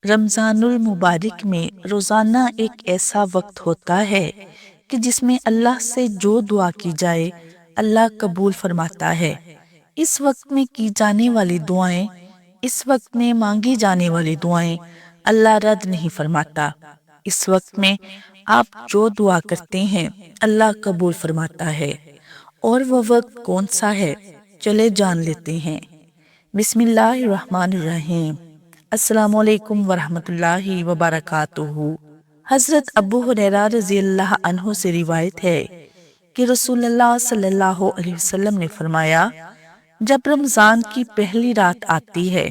رمضان المبارک میں روزانہ ایک ایسا وقت ہوتا ہے کہ جس میں اللہ سے جو دعا کی جائے اللہ قبول فرماتا ہے۔ اس وقت میں کی جانے والی دعائیں، اس وقت میں مانگی جانے والی دعائیں اللہ رد نہیں فرماتا۔ اس وقت میں آپ جو دعا کرتے ہیں اللہ قبول فرماتا ہے۔ اور وہ وقت کون سا ہے؟ چلے جان لیتے ہیں۔ بسم اللہ الرحمن الرحیم۔ السلام علیکم ورحمۃ اللہ وبرکاتہ۔ حضرت ابو ہریرہ رضی اللہ عنہ سے روایت ہے کہ رسول اللہ صلی اللہ علیہ وسلم نے فرمایا، جب رمضان کی پہلی رات آتی ہے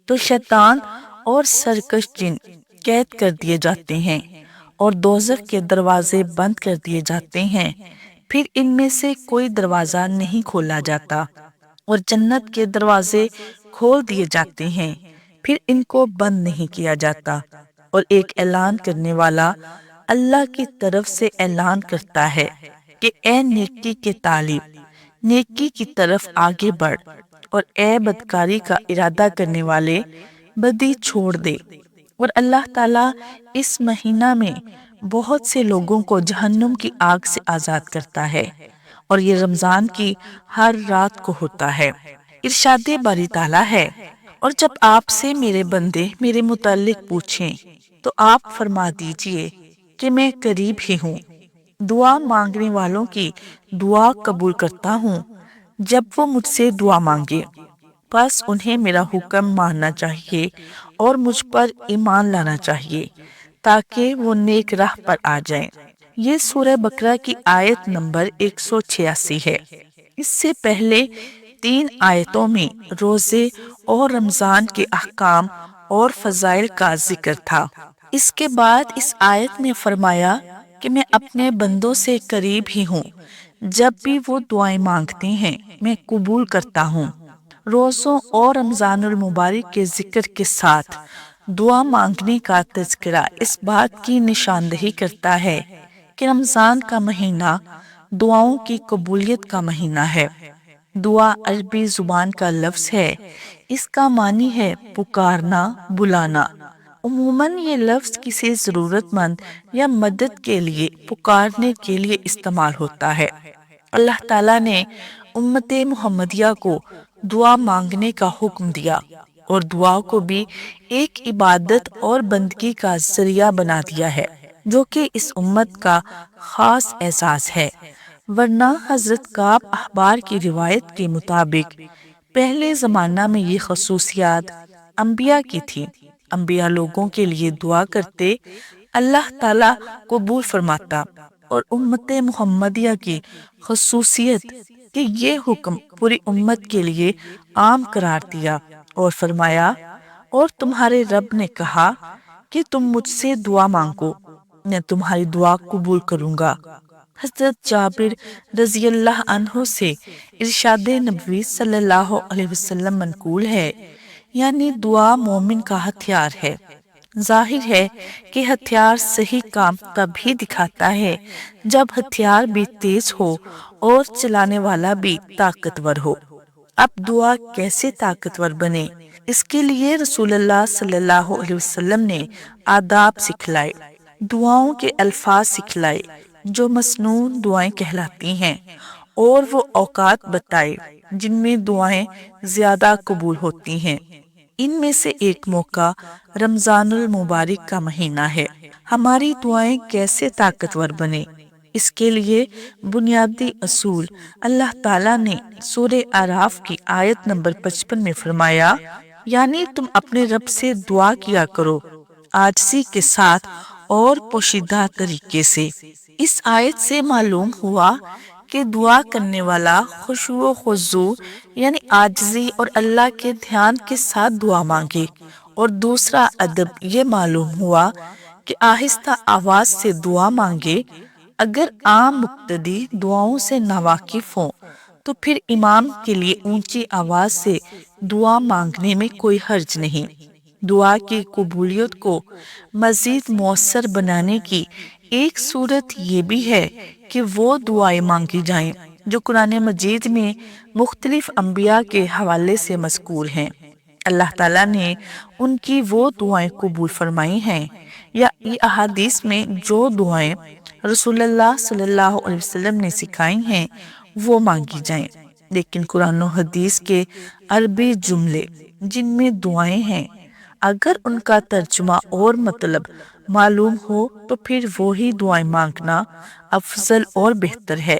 تو شیطان اور سرکش جن قید کر دیے جاتے ہیں اور دوزخ کے دروازے بند کر دیے جاتے ہیں، پھر ان میں سے کوئی دروازہ نہیں کھولا جاتا اور جنت کے دروازے کھول دیے جاتے ہیں، پھر ان کو بند نہیں کیا جاتا، اور ایک اعلان کرنے والا اللہ کی طرف سے اعلان کرتا ہے کہ اے نیکی کے طالب، نیکی کی طرف آگے بڑھ، اور اے بدکاری کا ارادہ کرنے والے، بدی چھوڑ دے۔ اور اللہ تعالیٰ اس مہینہ میں بہت سے لوگوں کو جہنم کی آگ سے آزاد کرتا ہے، اور یہ رمضان کی ہر رات کو ہوتا ہے۔ ارشاد باری تعالیٰ ہے، اور جب آپ سے میرے بندے میرے متعلق پوچھیں تو آپ فرما دیجئے کہ میں قریب ہی ہوں، دعا مانگنے والوں کی دعا قبول کرتا ہوں جب وہ مجھ سے دعا مانگے۔ بس انہیں میرا حکم ماننا چاہیے اور مجھ پر ایمان لانا چاہیے تاکہ وہ نیک راہ پر آ جائیں۔ یہ سورہ بقرہ کی آیت نمبر 186 ہے۔ اس سے پہلے 3 آیتوں میں روزے اور رمضان کے احکام اور فضائل کا ذکر تھا۔ اس کے بعد اس آیت میں فرمایا کہ میں اپنے بندوں سے قریب ہی ہوں، جب بھی وہ دعائیں مانگتے ہیں میں قبول کرتا ہوں۔ روزوں اور رمضان المبارک کے ذکر کے ساتھ دعا مانگنے کا تذکرہ اس بات کی نشاندہی کرتا ہے کہ رمضان کا مہینہ دعاؤں کی قبولیت کا مہینہ ہے۔ دعا عربی زبان کا لفظ ہے، اس کا معنی ہے پکارنا، بلانا۔ عموماً یہ لفظ کسی ضرورت مند یا مدد کے لیے پکارنے کے لیے استعمال ہوتا ہے۔ اللہ تعالیٰ نے امت محمدیہ کو دعا مانگنے کا حکم دیا اور دعا کو بھی ایک عبادت اور بندگی کا ذریعہ بنا دیا ہے، جو کہ اس امت کا خاص اعزاز ہے۔ ورنہ حضرت کعب احبار کی روایت کے مطابق پہلے زمانہ میں یہ خصوصیات انبیاء کی تھی۔ انبیاء لوگوں کے لیے دعا کرتے، اللہ تعالیٰ قبول فرماتا، اور امت محمدیہ کی خصوصیت کہ یہ حکم پوری امت کے لیے عام قرار دیا اور فرمایا، اور تمہارے رب نے کہا کہ تم مجھ سے دعا مانگو، میں تمہاری دعا قبول کروں گا۔ حضرت جابر رضی اللہ عنہ سے ارشاد نبوی صلی اللہ علیہ وسلم منقول ہے، یعنی دعا مومن کا ہتھیار ہے۔ ظاہر ہے کہ ہتھیار صحیح کام تب ہی دکھاتا ہے جب ہتھیار بھی تیز ہو اور چلانے والا بھی طاقتور ہو۔ اب دعا کیسے طاقتور بنے، اس کے لیے رسول اللہ صلی اللہ علیہ وسلم نے آداب سکھلائے، دعاؤں کے الفاظ سکھلائے جو مسنون دعائیں کہلاتی ہیں، اور وہ اوقات بتائے جن میں دعائیں زیادہ قبول ہوتی ہیں۔ ان میں سے ایک موقع رمضان المبارک کا مہینہ ہے۔ ہماری دعائیں کیسے طاقتور بنے، اس کے لیے بنیادی اصول اللہ تعالیٰ نے سورہ اعراف کی آیت نمبر 55 میں فرمایا، یعنی تم اپنے رب سے دعا کیا کرو عاجزی کے ساتھ اور پوشیدہ طریقے سے۔ اس آیت سے معلوم ہوا کہ دعا کرنے والا خشوع و خضوع یعنی عاجزی اور اللہ کے دھیان کے ساتھ دعا مانگے، اور دوسرا ادب یہ معلوم ہوا کہ آہستہ آواز سے دعا مانگے۔ اگر عام مقتدی دعاؤں سے ناواقف ہوں تو پھر امام کے لیے اونچی آواز سے دعا مانگنے میں کوئی حرج نہیں۔ دعا کی قبولیت کو مزید مؤثر بنانے کی ایک صورت یہ بھی ہے کہ وہ دعائیں مانگی جائیں جو قرآن مجید میں مختلف انبیاء کے حوالے سے مذکور ہیں۔ اللہ تعالیٰ نے ان کی وہ دعائیں قبول فرمائی ہیں یا یہ احادیث میں جو دعائیں رسول اللہ صلی اللہ علیہ وسلم نے سکھائی ہیں وہ مانگی جائیں، لیکن قرآن و حدیث کے عربی جملے جن میں دعائیں ہیں اگر ان کا ترجمہ اور مطلب معلوم ہو تو پھر وہی دعائیں مانگنا افضل اور بہتر ہے،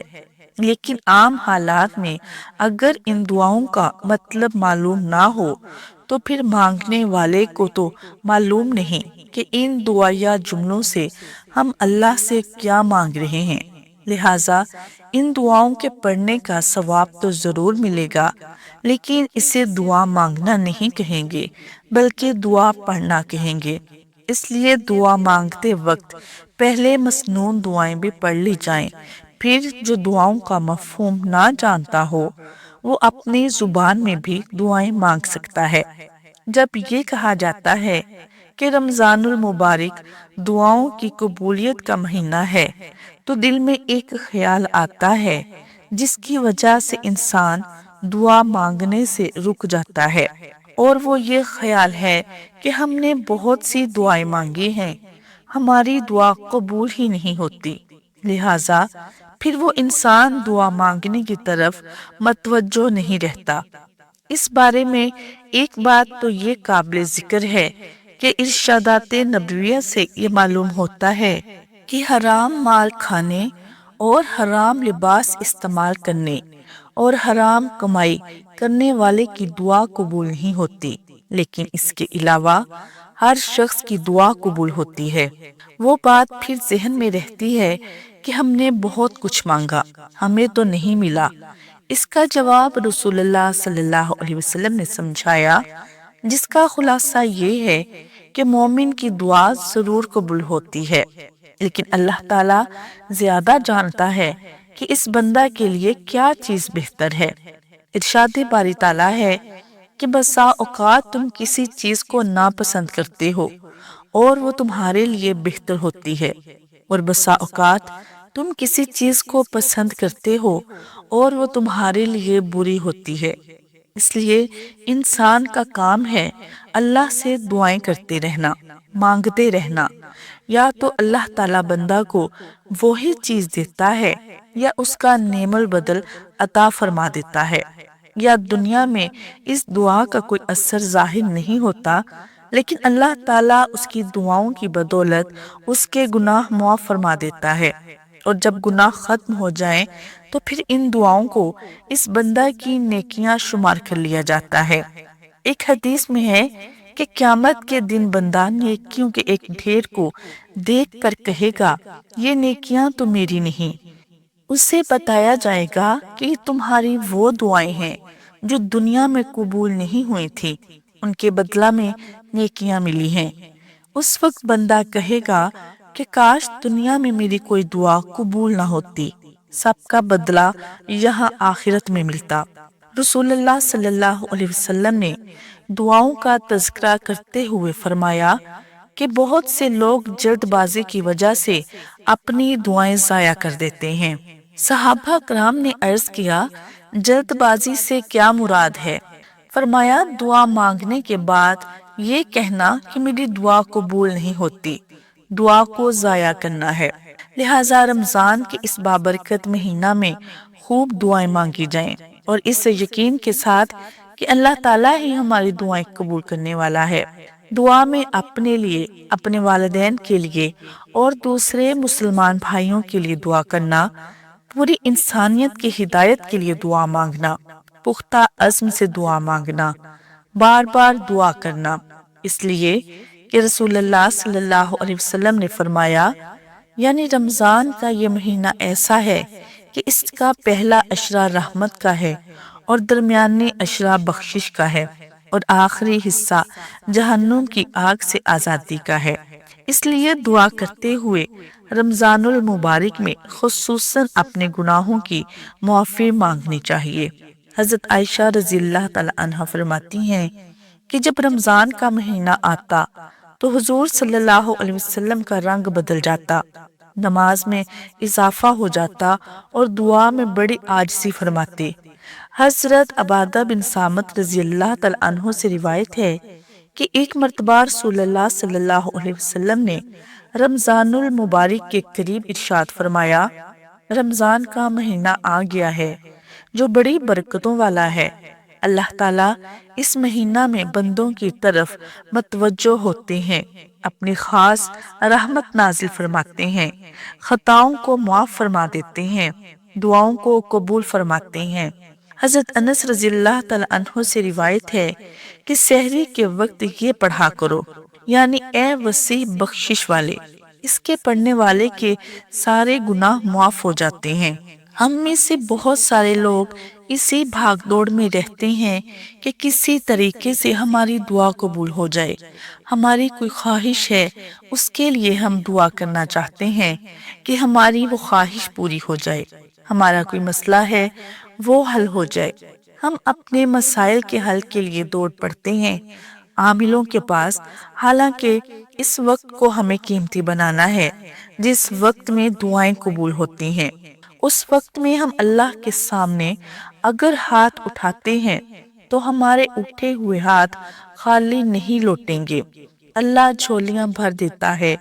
لیکن عام حالات میں اگر ان دعاؤں کا مطلب معلوم نہ ہو تو پھر مانگنے والے کو تو معلوم نہیں کہ ان دعائیا جملوں سے ہم اللہ سے کیا مانگ رہے ہیں، لہٰذا ان دعاؤں کے پڑھنے کا ثواب تو ضرور ملے گا، لیکن اسے دعا مانگنا نہیں کہیں گے بلکہ دعا پڑھنا کہیں گے۔ اس لیے دعا مانگتے وقت پہلے مسنون دعائیں بھی پڑھ لی جائیں، پھر جو دعاؤں کا مفہوم نہ جانتا ہو وہ اپنی زبان میں بھی دعائیں مانگ سکتا ہے۔ جب یہ کہا جاتا ہے کہ رمضان المبارک دعاؤں کی قبولیت کا مہینہ ہے تو دل میں ایک خیال آتا ہے جس کی وجہ سے انسان دعا مانگنے سے رک جاتا ہے، اور وہ یہ خیال ہے کہ ہم نے بہت سی دعائیں مانگی ہیں، ہماری دعا قبول ہی نہیں ہوتی، لہٰذا پھر وہ انسان دعا مانگنے کی طرف متوجہ نہیں رہتا۔ اس بارے میں ایک بات تو یہ قابل ذکر ہے کہ ارشادات نبویہ سے یہ معلوم ہوتا ہے کہ حرام مال کھانے اور حرام لباس استعمال کرنے اور حرام کمائی کرنے والے کی دعا قبول نہیں ہوتی، لیکن اس کے علاوہ ہر شخص کی دعا قبول ہوتی ہے۔ وہ بات پھر ذہن میں رہتی ہے کہ ہم نے بہت کچھ مانگا، ہمیں تو نہیں ملا۔ اس کا جواب رسول اللہ صلی اللہ علیہ وسلم نے سمجھایا، جس کا خلاصہ یہ ہے کہ مومن کی دعا ضرور قبول ہوتی ہے، لیکن اللہ تعالیٰ زیادہ جانتا ہے کہ اس بندہ کے لیے کیا چیز بہتر ہے۔ ارشاد باری تعالیٰ ہے کہ بسا اوقات تم کسی چیز کو ناپسند کرتے ہو اور وہ تمہارے لیے بہتر ہوتی ہے، اور بسا اوقات تم کسی چیز کو پسند کرتے ہو اور وہ تمہارے لیے بری ہوتی ہے۔ اس لیے انسان کا کام ہے اللہ سے دعائیں کرتے رہنا، مانگتے رہنا، یا تو اللہ تعالیٰ بندہ کو وہی چیز دیتا ہے یا اس کا نعم البدل عطا فرما دیتا ہے، یا دنیا میں اس دعا کا کوئی اثر ظاہر نہیں ہوتا، لیکن اللہ تعالیٰ اس کی دعاؤں کی بدولت اس کے گناہ معاف فرما دیتا ہے، اور جب گناہ ختم ہو جائیں تو پھر ان دعاؤں کو اس بندہ کی نیکیاں شمار کر لیا جاتا ہے۔ ایک حدیث میں ہے کہ قیامت کے دن بندہ نیکیوں کے ایک ڈھیر کو دیکھ کر کہے گا، یہ نیکیاں تو میری نہیں۔ اس سے بتایا جائے گا کہ تمہاری وہ دعائیں ہیں جو دنیا میں قبول نہیں ہوئی تھی، ان کے بدلہ میں نیکیاں ملی ہیں۔ اس وقت بندہ کہے گا کہ کاش دنیا میں میری کوئی دعا قبول نہ ہوتی، سب کا بدلہ یہاں آخرت میں ملتا۔ رسول اللہ صلی اللہ علیہ وسلم نے دعاؤں کا تذکرہ کرتے ہوئے فرمایا کہ بہت سے لوگ جلد بازی کی وجہ سے اپنی دعائیں ضائع کر دیتے ہیں۔ صحابہ کرام نے عرض کیا، جلد بازی سے کیا مراد ہے؟ فرمایا، دعا مانگنے کے بعد یہ کہنا کہ میری دعا قبول نہیں ہوتی، دعا کو ضائع کرنا ہے۔ لہٰذا رمضان کے اس بابرکت مہینہ میں خوب دعائیں مانگی جائیں، اور اس یقین کے ساتھ کہ اللہ تعالیٰ ہی ہماری دعائیں قبول کرنے والا ہے۔ دعا میں اپنے لیے، اپنے والدین کے لیے اور دوسرے مسلمان بھائیوں کے لیے دعا کرنا، پوری انسانیت کی ہدایت کے لیے دعا مانگنا، پختہ عزم سے دعا مانگنا، بار بار دعا کرنا، اس لیے کہ رسول اللہ صلی اللہ علیہ وسلم نے فرمایا، یعنی رمضان کا یہ مہینہ ایسا ہے کہ اس کا پہلا عشرہ رحمت کا ہے اور درمیانی عشرہ بخشش کا ہے اور آخری حصہ جہنم کی آگ سے آزادی کا ہے۔ اس لیے دعا کرتے ہوئے رمضان المبارک میں خصوصاً اپنے گناہوں کی معافی مانگنی چاہیے۔ حضرت عائشہ رضی اللہ تعالی عنہا فرماتی ہیں کہ جب رمضان کا مہینہ آتا تو حضور صلی اللہ علیہ وسلم کا رنگ بدل جاتا، نماز میں اضافہ ہو جاتا اور دعا میں بڑی عاجزی فرماتے۔ حضرت عبادہ بن سامت رضی اللہ تعالیٰ عنہ سے روایت ہے کہ ایک مرتبہ رسول اللہ صلی اللہ علیہ وسلم نے رمضان المبارک کے قریب ارشاد فرمایا، رمضان کا مہینہ آ گیا ہے جو بڑی برکتوں والا ہے۔ اللہ تعالیٰ اس مہینہ میں بندوں کی طرف متوجہ ہوتے ہیں، اپنی خاص رحمت نازل فرماتے ہیں، خطاؤں کو معاف فرما دیتے ہیں، دعاؤں کو قبول فرماتے ہیں۔ حضرت انس رضی اللہ تعالیٰ عنہ سے روایت ہے کہ سحری کے وقت یہ پڑھا کرو، یعنی اے وسیع بخشش والے، اس کے پڑھنے والے کے سارے گناہ معاف ہو جاتے ہیں۔ ہم میں سے بہت سارے لوگ اسی بھاگ دوڑ میں رہتے ہیں کہ کسی طریقے سے ہماری دعا قبول ہو جائے۔ ہماری کوئی خواہش ہے، اس کے لیے ہم دعا کرنا چاہتے ہیں کہ ہماری وہ خواہش پوری ہو جائے۔ ہمارا کوئی مسئلہ ہے، وہ حل ہو جائے۔ ہم اپنے مسائل کے حل کے لیے دوڑ پڑتے ہیں عاملوں کے پاس، حالانکہ اس وقت کو ہمیں قیمتی بنانا ہے جس وقت میں دعائیں قبول ہوتی ہیں۔ اس وقت میں ہم اللہ کے سامنے اگر ہاتھ اٹھاتے ہیں تو ہمارے اٹھے ہوئے ہاتھ خالی نہیں لوٹیں گے، اللہ جھولیاں بھر دیتا ہے۔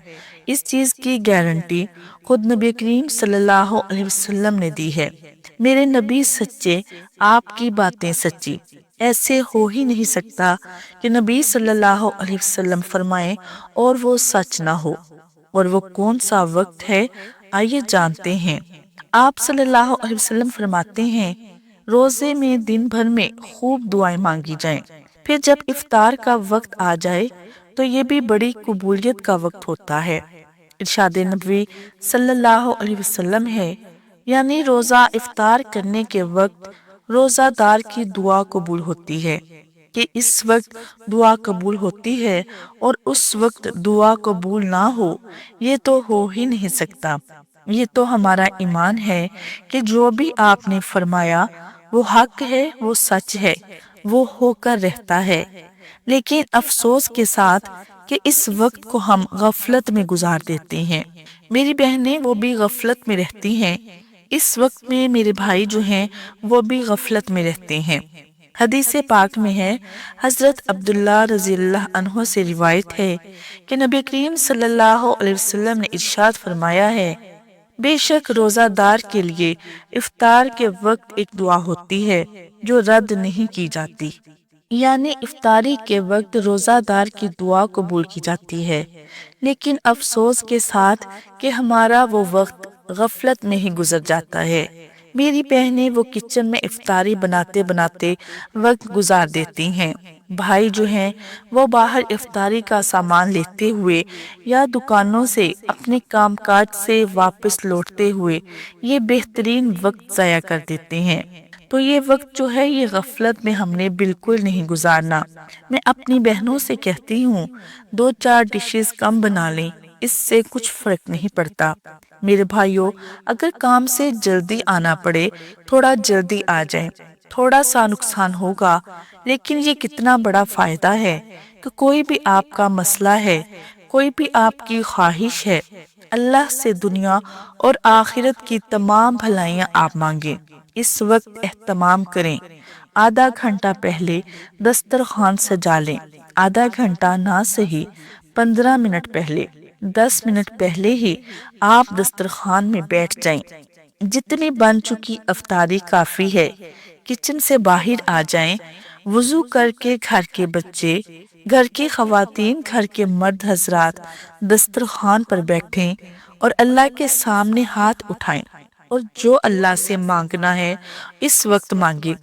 اس چیز کی گارنٹی خود نبی کریم صلی اللہ علیہ وسلم نے دی ہے۔ میرے نبی سچے، آپ کی باتیں سچی۔ ایسے ہو ہی نہیں سکتا کہ نبی صلی اللہ علیہ وسلم فرمائیں اور وہ سچ نہ ہو۔ اور وہ کون سا وقت ہے، آئیے جانتے ہیں۔ آپ صلی اللہ علیہ وسلم فرماتے ہیں، روزے میں دن بھر میں خوب دعائیں مانگی جائیں، پھر جب افطار کا وقت آ جائے تو یہ بھی بڑی قبولیت کا وقت ہوتا ہے۔ ارشاد نبوی صلی اللہ علیہ وسلم ہے، یعنی روزہ افطار کرنے کے وقت روزہ دار کی دعا قبول ہوتی ہے کہ اس وقت دعا قبول ہوتی ہے، اور اس وقت دعا قبول نہ ہو یہ تو ہو ہی نہیں سکتا۔ یہ تو ہمارا ایمان ہے کہ جو بھی آپ نے فرمایا وہ حق ہے، وہ سچ ہے، وہ ہو کر رہتا ہے۔ لیکن افسوس کے ساتھ کہ اس وقت کو ہم غفلت میں گزار دیتے ہیں۔ میری بہنیں وہ بھی غفلت میں رہتی ہیں، اس وقت میں میرے بھائی جو ہیں وہ بھی غفلت میں رہتے ہیں۔ حدیث پاک میں ہے، حضرت عبداللہ رضی اللہ عنہ سے روایت ہے کہ نبی کریم صلی اللہ علیہ وسلم نے ارشاد فرمایا ہے، بے شک روزہ دار کے لیے افطار کے وقت ایک دعا ہوتی ہے جو رد نہیں کی جاتی، یعنی افطاری کے وقت روزہ دار کی دعا قبول کی جاتی ہے۔ لیکن افسوس کے ساتھ کہ ہمارا وہ وقت غفلت میں ہی گزر جاتا ہے۔ میری بہنیں وہ کچن میں افطاری بناتے بناتے وقت گزار دیتی ہیں، بھائی جو ہیں وہ باہر افطاری کا سامان لیتے ہوئے یا دکانوں سے اپنے کام کاج سے واپس لوٹتے ہوئے یہ بہترین وقت ضائع کر دیتے ہیں۔ تو یہ وقت جو ہے یہ غفلت میں ہم نے بالکل نہیں گزارنا۔ میں اپنی بہنوں سے کہتی ہوں، 2-4 ڈشز کم بنا لیں، اس سے کچھ فرق نہیں پڑتا۔ میرے بھائیوں، اگر کام سے جلدی آنا پڑے، تھوڑا جلدی آ جائیں، تھوڑا سا نقصان ہوگا، لیکن یہ کتنا بڑا فائدہ ہے کہ کوئی بھی آپ کا مسئلہ ہے، کوئی بھی آپ کی خواہش ہے، اللہ سے دنیا اور آخرت کی تمام بھلائیاں آپ مانگیں۔ اس وقت اہتمام کریں، آدھا گھنٹہ پہلے دسترخوان سجا لیں، آدھا گھنٹہ نہ صحیح 15 منٹ پہلے، 10 منٹ پہلے ہی آپ دسترخوان میں بیٹھ جائیں۔ جتنی بن چکی افطاری کافی ہے، کچن سے باہر آ جائیں، وضو کر کے گھر کے بچے، گھر کی خواتین، گھر کے مرد حضرات دسترخوان پر بیٹھیں اور اللہ کے سامنے ہاتھ اٹھائیں، اور جو اللہ سے مانگنا ہے اس وقت مانگے۔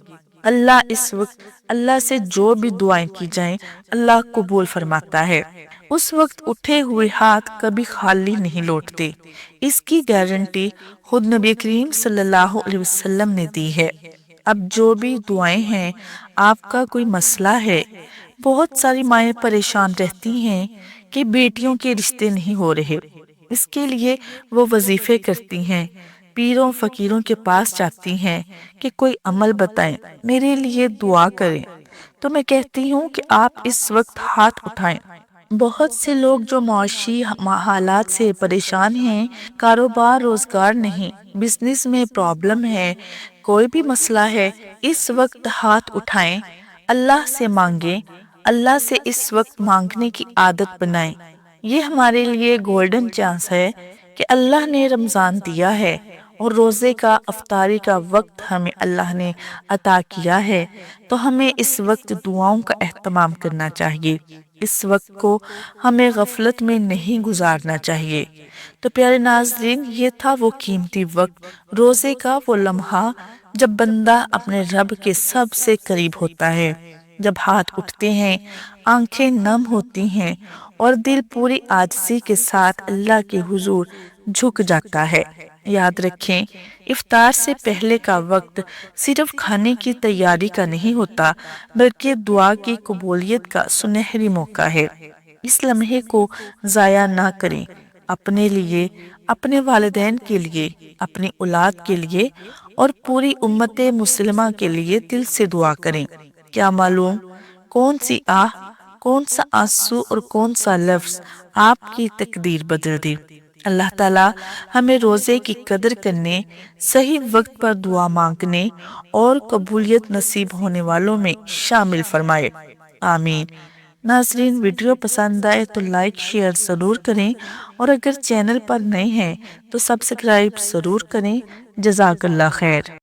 اس وقت اللہ سے جو بھی دعائیں کی جائیں اللہ قبول فرماتا ہے۔ اس وقت اٹھے ہوئے ہاتھ کبھی خالی نہیں لوٹتے، اس کی گارنٹی خود نبی کریم صلی اللہ علیہ وسلم نے دی ہے۔ اب جو بھی دعائیں ہیں، آپ کا کوئی مسئلہ ہے، بہت ساری مائیں پریشان رہتی ہیں کہ بیٹیوں کے رشتے نہیں ہو رہے، اس کے لیے وہ وظیفے کرتی ہیں، پیروں فقیروں کے پاس جاتی ہیں کہ کوئی عمل بتائیں، میرے لیے دعا کریں۔ تو میں کہتی ہوں کہ آپ اس وقت ہاتھ اٹھائیں، بہت سے لوگ جو معاشی حالات سے پریشان ہیں، کاروبار روزگار نہیں، بزنس میں پرابلم ہے، کوئی بھی مسئلہ ہے، اس وقت ہاتھ اٹھائیں، اللہ سے مانگیں، اللہ سے اس وقت مانگنے کی عادت بنائیں۔ یہ ہمارے لیے گولڈن چانس ہے کہ اللہ نے رمضان دیا ہے اور روزے کا افطاری کا وقت ہمیں اللہ نے عطا کیا ہے، تو ہمیں اس وقت دعاؤں کا اہتمام کرنا چاہیے۔ اس وقت کو ہمیں غفلت میں نہیں گزارنا چاہیے۔ تو پیارے ناظرین، یہ تھا وہ قیمتی وقت، روزے کا وہ لمحہ جب بندہ اپنے رب کے سب سے قریب ہوتا ہے، جب ہاتھ اٹھتے ہیں، آنکھیں نم ہوتی ہیں اور دل پوری عاجزی کے ساتھ اللہ کے حضور جھک جاتا ہے۔ یاد رکھیں، افطار سے پہلے کا وقت صرف کھانے کی تیاری کا نہیں ہوتا، بلکہ دعا کی قبولیت کا سنہری موقع ہے۔ اس لمحے کو ضائع نہ کریں، اپنے لیے، اپنے والدین کے لیے، اپنی اولاد کے لیے اور پوری امت مسلمہ کے لیے دل سے دعا کریں۔ کیا معلوم کون سی آہ، کون سا آنسو اور کون سا لفظ آپ کی تقدیر بدل دے۔ اللہ تعالیٰ ہمیں روزے کی قدر کرنے، صحیح وقت پر دعا مانگنے اور قبولیت نصیب ہونے والوں میں شامل فرمائے، آمین۔ ناظرین، ویڈیو پسند آئے تو لائک شیئر ضرور کریں اور اگر چینل پر نئے ہیں تو سبسکرائب ضرور کریں۔ جزاک اللہ خیر۔